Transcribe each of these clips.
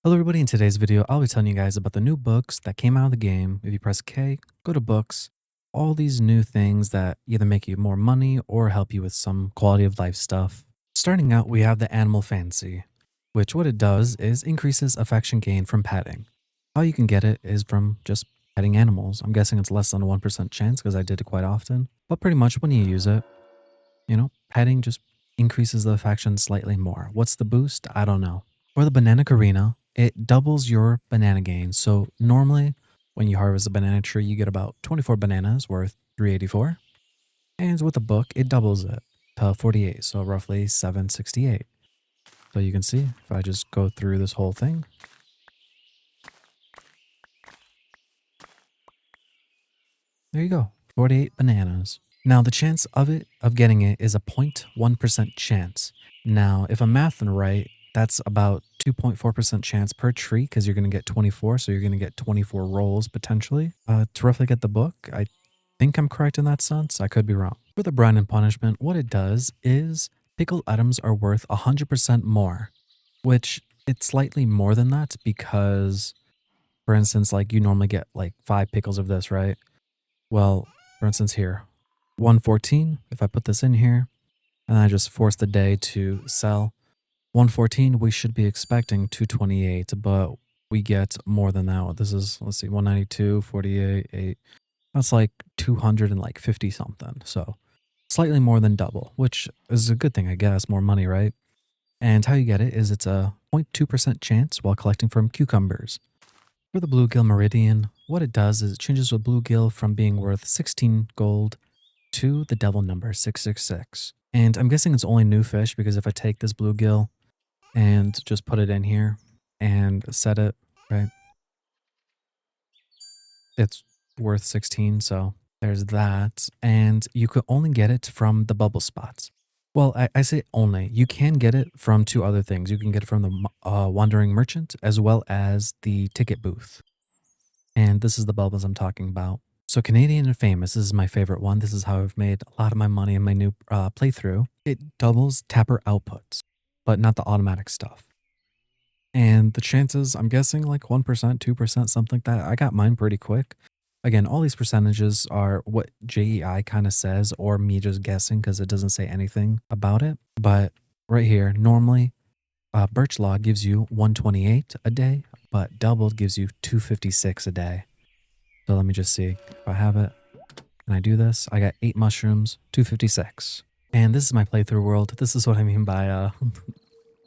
Hello everybody, in today's video I'll be telling you guys about the new books that came out of the game. If you press K, go to books, all these new things that either make you more money or help you with some quality of life stuff. Starting out, we have the Animal Fancy, which what it does is increases affection gain from petting. How you can get it is from just petting animals. I'm guessing it's less than a 1% chance because I did it quite often. But pretty much when you use it, petting just increases the affection slightly more. What's the boost? I don't know. For the Banana Karina, it doubles your banana gain. So normally when you harvest a banana tree, you get about 24 bananas worth 384. And with the book, it doubles it to 48, so roughly 768. So you can see if I just go through this whole thing, there you go, 48 bananas. Now the chance of getting it is a 0.1% chance. Now, if I'm mathing right, that's about 2.4% chance per tree because you're going to get 24, so you're going to get 24 rolls potentially to roughly get the book. I think I'm correct in that sense. I could be wrong. For the Brine and Punishment, what it does is pickled items are worth 100% more, which it's slightly more than that because, for instance, like you normally get like 5 pickles of this, right? Well, for instance here, 114, if I put this in here, and I just force the day to sell, 114, we should be expecting 228, but we get more than that. This is, let's see, 192, 48, 8. That's like 250 something. So slightly more than double, which is a good thing, I guess. More money, right? And how you get it is it's a 0.2% chance while collecting from cucumbers. For the bluegill meridian, what it does is it changes a bluegill from being worth 16 gold to the devil number 666. And I'm guessing it's only new fish because if I take this bluegill and just put it in here and set it, right, it's worth 16. So there's that. And you could only get it from the bubble spots. Well, I say only. You can get it from two other things. You can get it from the Wandering Merchant as well as the ticket booth. And this is the bubbles I'm talking about. So Canadian and Famous, this is my favorite one. This is how I've made a lot of my money in my new playthrough. It doubles tapper outputs, but not the automatic stuff. And the chances, I'm guessing like 1%, 2%, something like that. I got mine pretty quick. Again, all these percentages are what JEI kind of says or me just guessing because it doesn't say anything about it. But right here, normally Birch Log gives you 128 a day, but doubled gives you 256 a day. So let me just see if I have it and I do this. I got 8 mushrooms, 256. And this is my playthrough world. This is what I mean by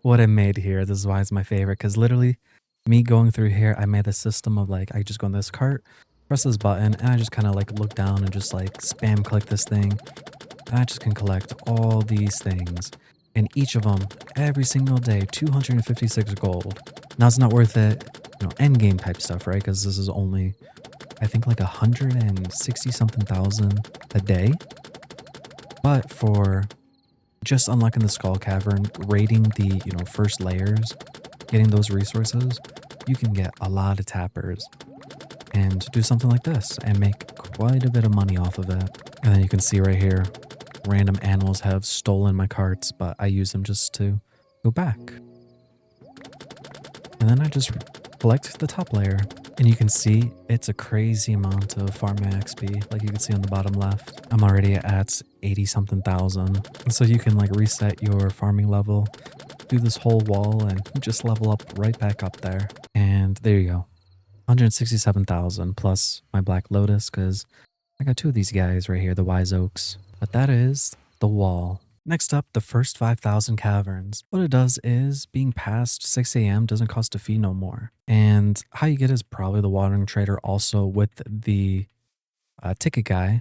what I made here. This is why it's my favorite because literally me going through here, I made a system of like, I just go in this cart, press this button, and I just kind of like look down and just like spam click this thing. And I just can collect all these things. And each of them, every single day, 256 gold. Now it's not worth it, end game type stuff, right? Because this is only, I think like 160 something thousand a day. But for just unlocking the Skull Cavern, raiding the, first layers, getting those resources, you can get a lot of tappers and do something like this and make quite a bit of money off of it. And then you can see right here, random animals have stolen my carts, but I use them just to go back. And then I just collect the top layer. And you can see it's a crazy amount of farm XP. Like you can see on the bottom left, I'm already at 80 something thousand. And so you can like reset your farming level, do this whole wall and just level up right back up there. And there you go. 167,000 plus my Black Lotus because I got 2 of these guys right here, the Wise Oaks. But that is the wall. Next up, the first 5,000 caverns. What it does is being past 6 a.m. doesn't cost a fee no more. And how you get is probably the watering trader also with the ticket guy.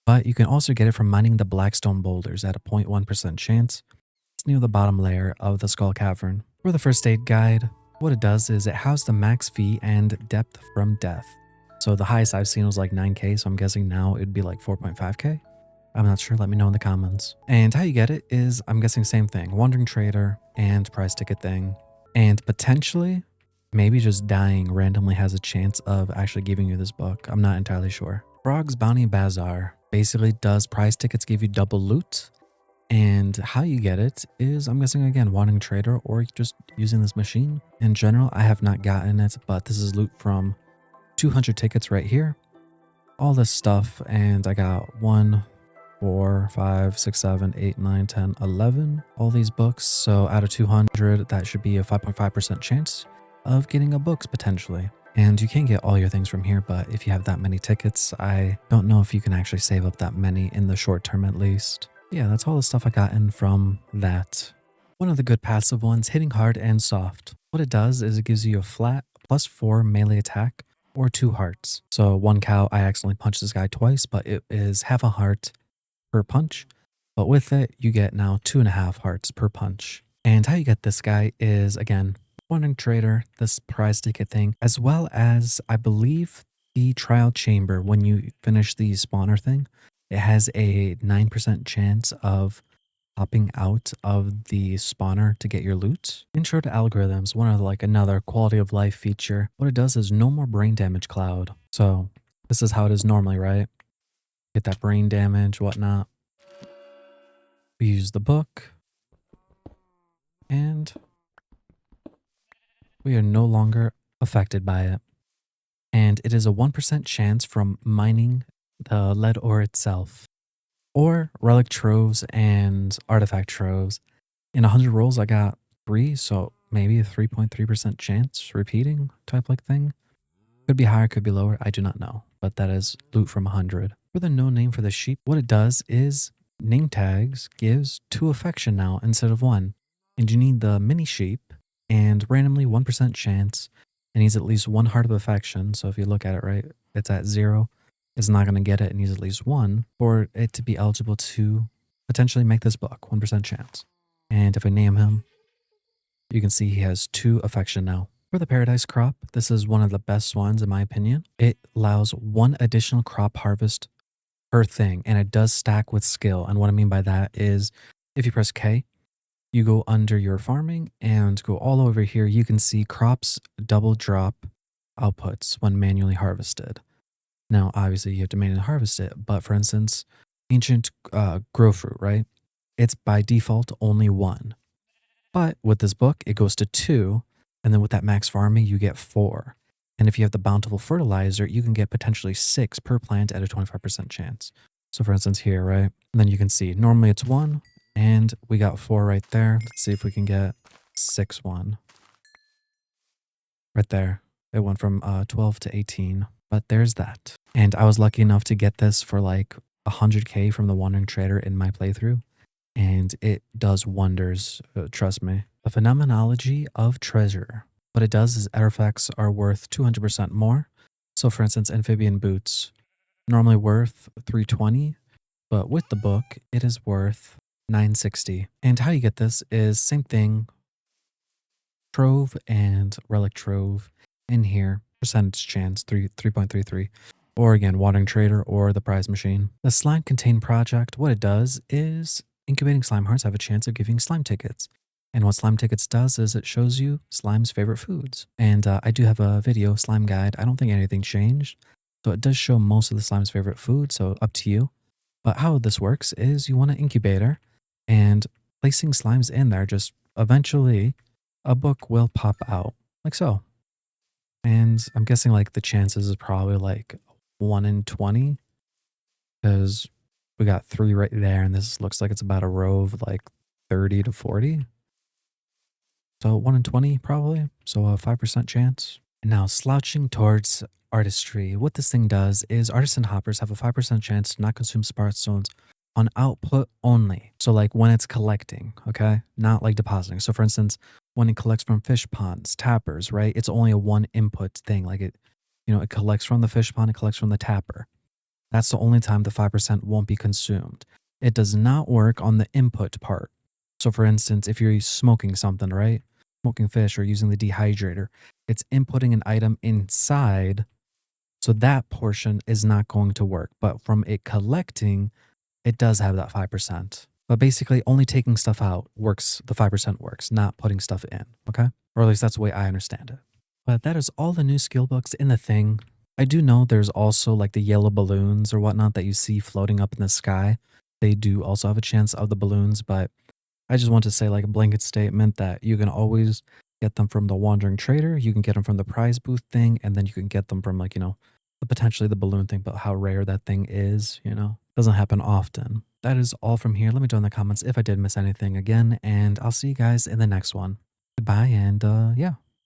But you can also get it from mining the Blackstone boulders at a 0.1% chance. It's near the bottom layer of the Skull Cavern. For the first aid guide, what it does is it has the max fee and depth from death. So the highest I've seen was like 9k, so I'm guessing now it'd be like 4.5k. I'm not sure, let me know in the comments. And how you get it is, I'm guessing same thing, Wandering Trader and prize ticket thing. And potentially, maybe just dying randomly has a chance of actually giving you this book. I'm not entirely sure. Frog's Bounty Bazaar basically does prize tickets give you double loot. And how you get it is, I'm guessing again, wanting trader or just using this machine. In general, I have not gotten it, but this is loot from 200 tickets right here. All this stuff, and I got 1, 4, 5, 6, 7, 8, 9, 10, 11. All these books. So out of 200, that should be a 5.5% chance of getting a books potentially. And you can get all your things from here, but if you have that many tickets, I don't know if you can actually save up that many in the short term at least. Yeah, that's all the stuff I gotten from that. One of the good passive ones, hitting hard and soft. What it does is it gives you a flat +4 melee attack or 2 hearts. So 1 cow, I accidentally punched this guy twice, but it is half a heart per punch. But with it, you get now 2.5 hearts per punch. And how you get this guy is, again, Wandering Trader, this prize ticket thing, as well as, I believe, the trial chamber. When you finish the spawner thing, it has a 9% chance of popping out of the spawner to get your loot. Intro to algorithms, one of like another quality of life feature. What it does is no more brain damage cloud. So this is how it is normally, right? Get that brain damage, whatnot. We use the book, and we are no longer affected by it. And it is a 1% chance from mining the lead ore itself, or relic troves and artifact troves. In 100 rolls, I got 3, so maybe a 3.3% chance repeating type like thing. Could be higher, could be lower, I do not know, but that is loot from 100. For the no name for the sheep, what it does is name tags gives 2 affection now instead of 1. And you need the mini sheep and randomly 1% chance. It needs at least 1 heart of affection. So if you look at it right, it's at 0. It's not going to get it. It needs at least 1 for it to be eligible to potentially make this book. 1% chance. And if I name him, you can see he has 2 affection now. For the Paradise Crop, this is one of the best ones in my opinion. It allows 1 additional crop harvest per thing, and it does stack with skill. And what I mean by that is if you press K, you go under your farming and go all over here. You can see crops double drop outputs when manually harvested. Now, obviously, you have to manually harvest it, but for instance, ancient grow fruit, right? It's by default only 1. But with this book, it goes to 2. And then with that max farming, you get 4. And if you have the bountiful fertilizer, you can get potentially 6 per plant at a 25% chance. So for instance here, right? And then you can see normally it's 1 and we got 4 right there. Let's see if we can get 6 1 right there. It went from 12 to 18, but there's that. And I was lucky enough to get this for like 100k from the Wandering Trader in my playthrough. And it does wonders, trust me. The phenomenology of treasure. What it does is artifacts are worth 200% more. So for instance, amphibian boots, normally worth 320, but with the book, it is worth 960. And how you get this is same thing, trove and relic trove in here, percentage chance 3.33. Or again, Wandering Trader or the prize machine. The slime contain project, what it does is incubating slime hearts have a chance of giving slime tickets. And what slime tickets does is it shows you slime's favorite foods. And I do have a video slime guide. I don't think anything changed. So it does show most of the slime's favorite food. So up to you. But how this works is you want an incubator and placing slimes in there, just eventually a book will pop out like so. And I'm guessing like the chances is probably like 1 in 20 because we got 3 right there. And this looks like it's about a row of like 30 to 40. So 1 in 20 probably. So a 5% chance. And now slouching towards artistry. What this thing does is artisan hoppers have a 5% chance to not consume spark stones on output only. So like when it's collecting, okay? Not like depositing. So for instance, when it collects from fish ponds, tappers, right? It's only a 1 input thing. Like it, it collects from the fish pond, it collects from the tapper. That's the only time the 5% won't be consumed. It does not work on the input part. So for instance, if you're smoking something, right? Smoking fish or using the dehydrator, it's inputting an item inside. So that portion is not going to work. But from it collecting, it does have that 5%. But basically only taking stuff out works, the 5% works, not putting stuff in, okay? Or at least that's the way I understand it. But that is all the new skill books in the thing. I do know there's also like the yellow balloons or whatnot that you see floating up in the sky. they do also have a chance of the balloons, but I just want to say like a blanket statement that you can always get them from the wandering trader, you can get them from the prize booth thing, and then you can get them from like, potentially the balloon thing, but how rare that thing is, doesn't happen often. That is all from here. Let me know in the comments if I did miss anything again, and I'll see you guys in the next one. Goodbye, and yeah.